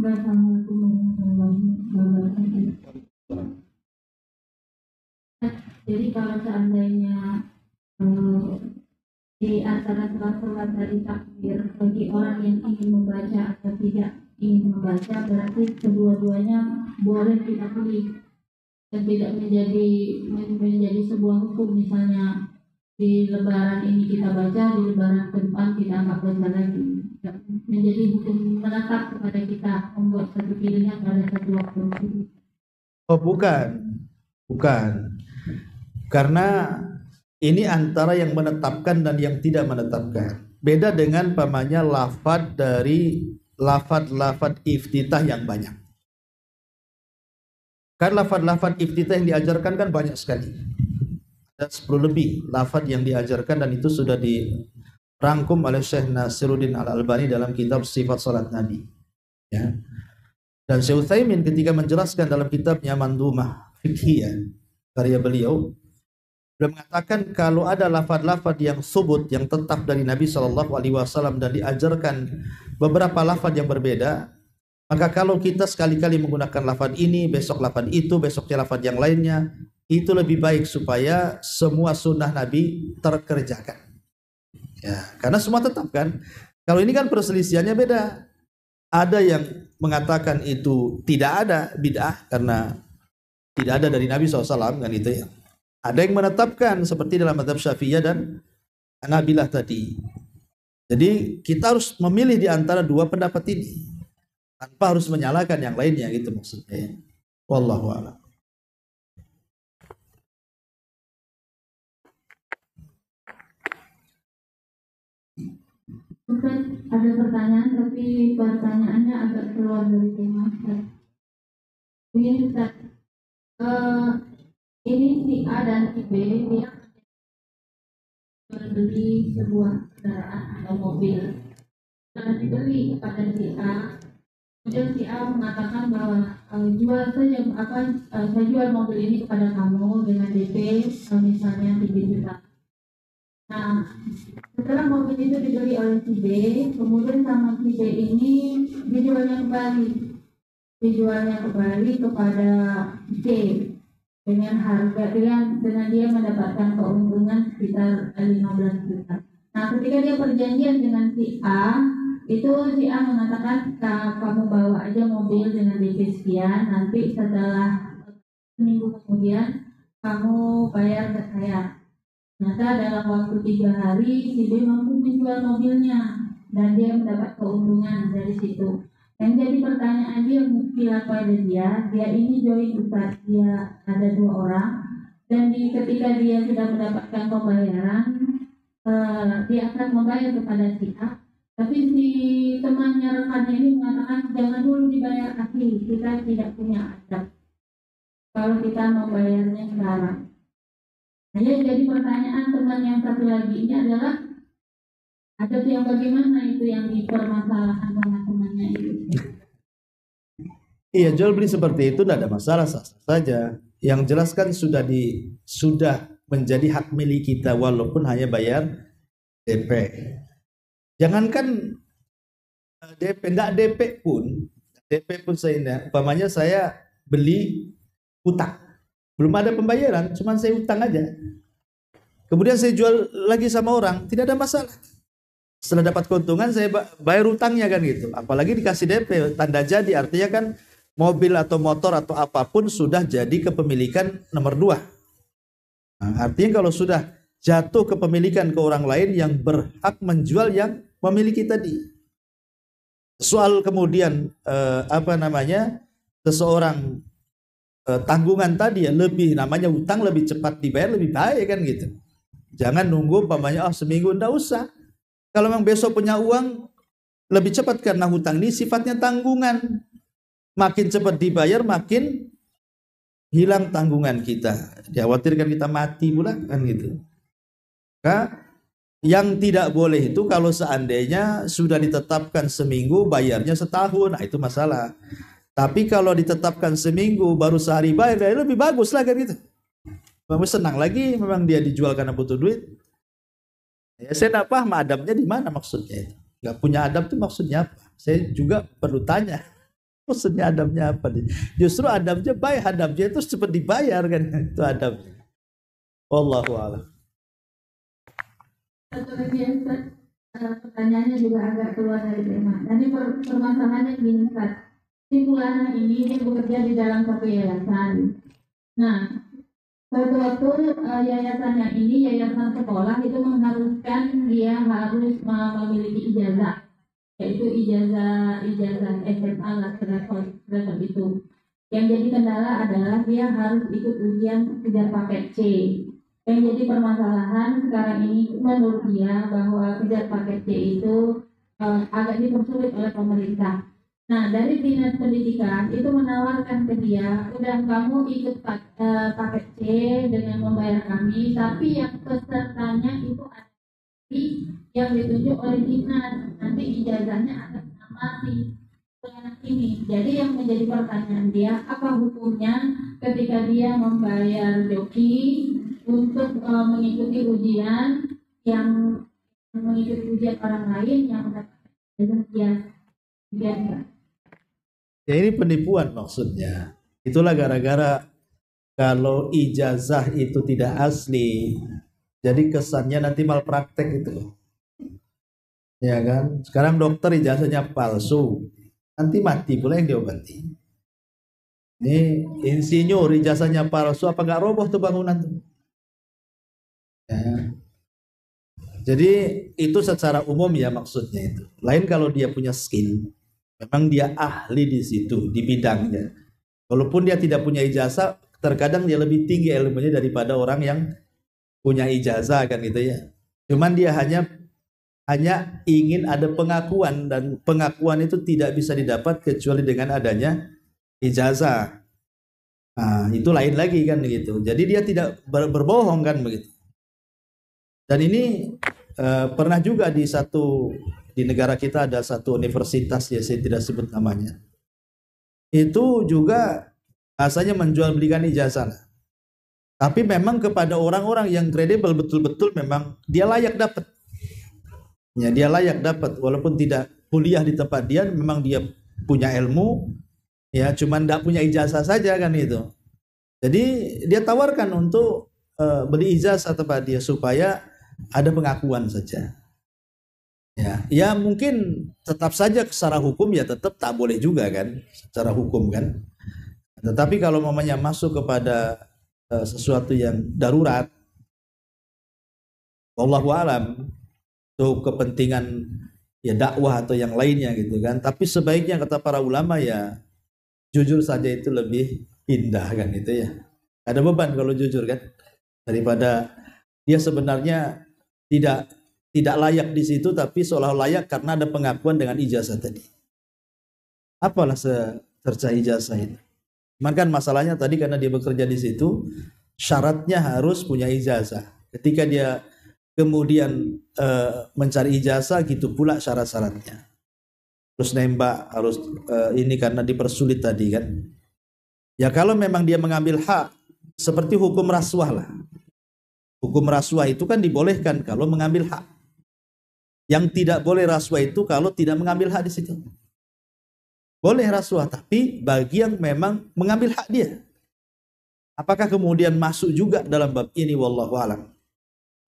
Assalamualaikum warahmatullahi wabarakatuh. Jadi kalau seandainya di antara sholat dari takbir bagi orang yang ingin membaca atau tidak ingin membaca, berarti kedua-duanya boleh kita pilih dan tidak menjadi sebuah hukum. Misalnya di lebaran ini kita baca, di lebaran ke depan kita anggap baca lagi. Menjadi hukum menetap kepada kita membuat satu pilihan pada satu waktu. Oh bukan. Karena ini antara yang menetapkan dan yang tidak menetapkan. Beda dengan pamannya lafad dari lafad iftitah yang banyak. Kan lafad iftitah yang diajarkan kan banyak sekali. Ada 10 lebih lafad yang diajarkan dan itu sudah dirangkum oleh Syekh Nasiruddin Al-Albani dalam kitab Sifat Salat Nabi. Ya. Dan Syekh Utsaimin ketika menjelaskan dalam kitabnya Mandhumah Fiqhiyah karya beliau mengatakan kalau ada lafad-lafad yang subut yang tetap dari Nabi SAW dan diajarkan beberapa lafad yang berbeda, maka kalau kita sekali-kali menggunakan lafad ini, besok lafad itu, besoknya lafad yang lainnya, itu lebih baik supaya semua sunnah Nabi terkerjakan. Ya, karena semua tetap kan. Kalau ini kan perselisihannya beda. Ada yang mengatakan itu tidak ada bid'ah karena tidak ada dari Nabi SAW kan itu ya. Ada yang menetapkan seperti dalam mazhab Syafi'iyah dan Hanabilah tadi. Jadi kita harus memilih di antara dua pendapat ini tanpa harus menyalahkan yang lainnya gitu maksudnya. Wallahu a'lam. Ustaz, ada pertanyaan tapi pertanyaannya agak keluar dari tema Ustaz. Begini Ustaz, ini si A dan si B dia beli sebuah kendaraan atau mobil. Setelah dibeli kepada si A, kemudian si A mengatakan bahwa saya jual mobil ini kepada kamu dengan DP misalnya 3 juta. Nah, setelah mobil itu dibeli oleh si B, kemudian sama si B ini dijualnya kembali kepada C dengan harga dengan dia mendapatkan keuntungan sekitar 15 juta. Nah, ketika dia perjanjian dengan si A, itu si A mengatakan kamu bawa aja mobil dengan DP sekian, nanti setelah seminggu kemudian kamu bayar ke saya. Ternyata dalam waktu 3 hari si B mampu menjual mobilnya dan dia mendapat keuntungan dari situ. Yang jadi pertanyaan dia mungkin pada dia ini join Ustaz, dia ada 2 orang dan ketika dia sudah mendapatkan pembayaran dia akan membayar kepada si A, tapi si temannya rekannya ini mengatakan jangan dulu dibayar akhir, kita tidak punya adab kalau kita membayarnya sekarang. Nah, jadi pertanyaan teman yang satu lagi ini adalah adab yang bagaimana itu yang dipermasalahkan sama temannya itu. Iya, jual beli seperti itu tidak ada masalah, sah-sah saja. Yang jelas kan sudah menjadi hak milik kita walaupun hanya bayar DP. Jangankan DP, tidak DP pun saya, umpamanya saya beli utang, belum ada pembayaran, cuma saya utang aja. Kemudian saya jual lagi sama orang, tidak ada masalah. Setelah dapat keuntungan saya bayar utangnya kan gitu. Apalagi dikasih DP, tanda jadi, artinya kan mobil atau motor atau apapun sudah jadi kepemilikan nomor 2. Nah, artinya kalau sudah jatuh kepemilikan ke orang lain yang berhak menjual yang memiliki tadi. Soal kemudian seseorang tanggungan tadi ya, lebih namanya utang lebih cepat dibayar lebih baik kan gitu. Jangan nunggu umpamanya seminggu, enggak usah. Kalau memang besok punya uang lebih cepat karena hutang ini sifatnya tanggungan. Makin cepat dibayar makin hilang tanggungan kita. Dikhawatirkan kita mati pula kan gitu. Nah, yang tidak boleh itu kalau seandainya sudah ditetapkan seminggu bayarnya setahun, nah itu masalah. Tapi kalau ditetapkan seminggu baru sehari bayar, lebih bagus lah kan gitu. Memang senang lagi, memang dia dijual karena butuh duit. Ya, saya tidak paham adabnya di mana maksudnya itu. Gak punya adab itu maksudnya apa? Saya juga perlu tanya. Maksudnya adabnya apa nih? Justru adabnya baik, adabnya itu cepat dibayar kan, itu adabnya. Wallahu a'lam. Satu lagi ya Ustaz, pertanyaannya juga agak keluar dari tema. Tadi permasalahannya gini Ustaz, si Fulana ini dia bekerja di dalam satu yayasan. Nah, suatu waktu yayasannya ini, yayasan sekolah itu mengharuskan dia harus memiliki ijazah, yaitu ijazah SMA lah level itu. Yang jadi kendala adalah dia harus ikut ujian kejar paket C. Yang jadi permasalahan sekarang ini menurut dia bahwa kejar paket C itu agak dipersulit oleh pemerintah. Nah, dari Dinas Pendidikan itu menawarkan ke dia, udah kamu ikut paket C dengan membayar kami, tapi yang pesertanya itu ada yang ditunjuk oleh dinas, nanti ijazahnya atas nama si anak ini. Jadi yang menjadi pertanyaan dia, apa hukumnya ketika dia membayar joki untuk mengikuti ujian orang lain yang mendapatkan ijazah dia. Ya ini penipuan maksudnya. Itulah gara-gara kalau ijazah itu tidak asli, jadi kesannya nanti malpraktek itu. Ya kan? Sekarang dokter ijazahnya palsu, nanti mati pula yang diobati. Ini insinyur ijazahnya palsu, apa nggak roboh tuh bangunan tuh? Ya. Jadi itu secara umum ya maksudnya itu. Lain kalau dia punya skill, memang dia ahli di situ, di bidangnya. Walaupun dia tidak punya ijazah, terkadang dia lebih tinggi ilmunya daripada orang yang punya ijazah kan gitu ya. Cuman dia hanya hanya ingin ada pengakuan, dan pengakuan itu tidak bisa didapat kecuali dengan adanya ijazah. Nah, itu lain lagi kan begitu. Jadi dia tidak berbohong kan begitu. Dan ini pernah juga di negara kita ada satu universitas, ya saya tidak sebut namanya. Itu juga asalnya menjual belikan ijazah. Tapi memang kepada orang-orang yang kredibel betul-betul memang dia layak dapat. Ya, dia layak dapat walaupun tidak kuliah di tempat dia, memang dia punya ilmu, ya cuman tidak punya ijazah saja kan itu. Jadi dia tawarkan untuk beli ijazah tempat dia supaya ada pengakuan saja. Ya mungkin tetap saja secara hukum ya tetap tak boleh juga kan, secara hukum kan. Tetapi kalau mamanya masuk kepada sesuatu yang darurat, wallahu alam, untuk kepentingan ya dakwah atau yang lainnya gitu kan. Tapi sebaiknya kata para ulama ya jujur saja itu lebih indah kan itu ya. Ada beban kalau jujur kan, daripada dia sebenarnya tidak layak di situ tapi seolah layak karena ada pengakuan dengan ijazah tadi. Apalah secerca ijazah itu. Cuman kan masalahnya tadi karena dia bekerja di situ syaratnya harus punya ijazah. Ketika dia kemudian mencari ijazah, gitu pula syarat-syaratnya. Terus nembak harus ini karena dipersulit tadi kan. Ya kalau memang dia mengambil hak seperti hukum rasuah lah. Hukum rasuah itu kan dibolehkan kalau mengambil hak. Yang tidak boleh rasuah itu kalau tidak mengambil hak di situ. Boleh rasuah tapi bagi yang memang mengambil hak dia. Apakah kemudian masuk juga dalam bab ini, wallahu alam.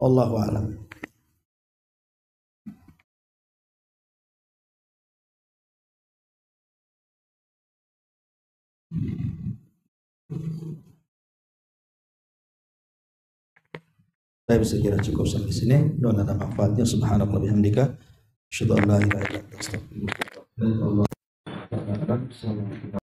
Allahu a'lam. Saya bisa kira cukup sampai sini. Doa dan manfaatnya subhanallah bihamdika asyhadu an la ilaha illa anta astaghfiruka wa atubu ilaik.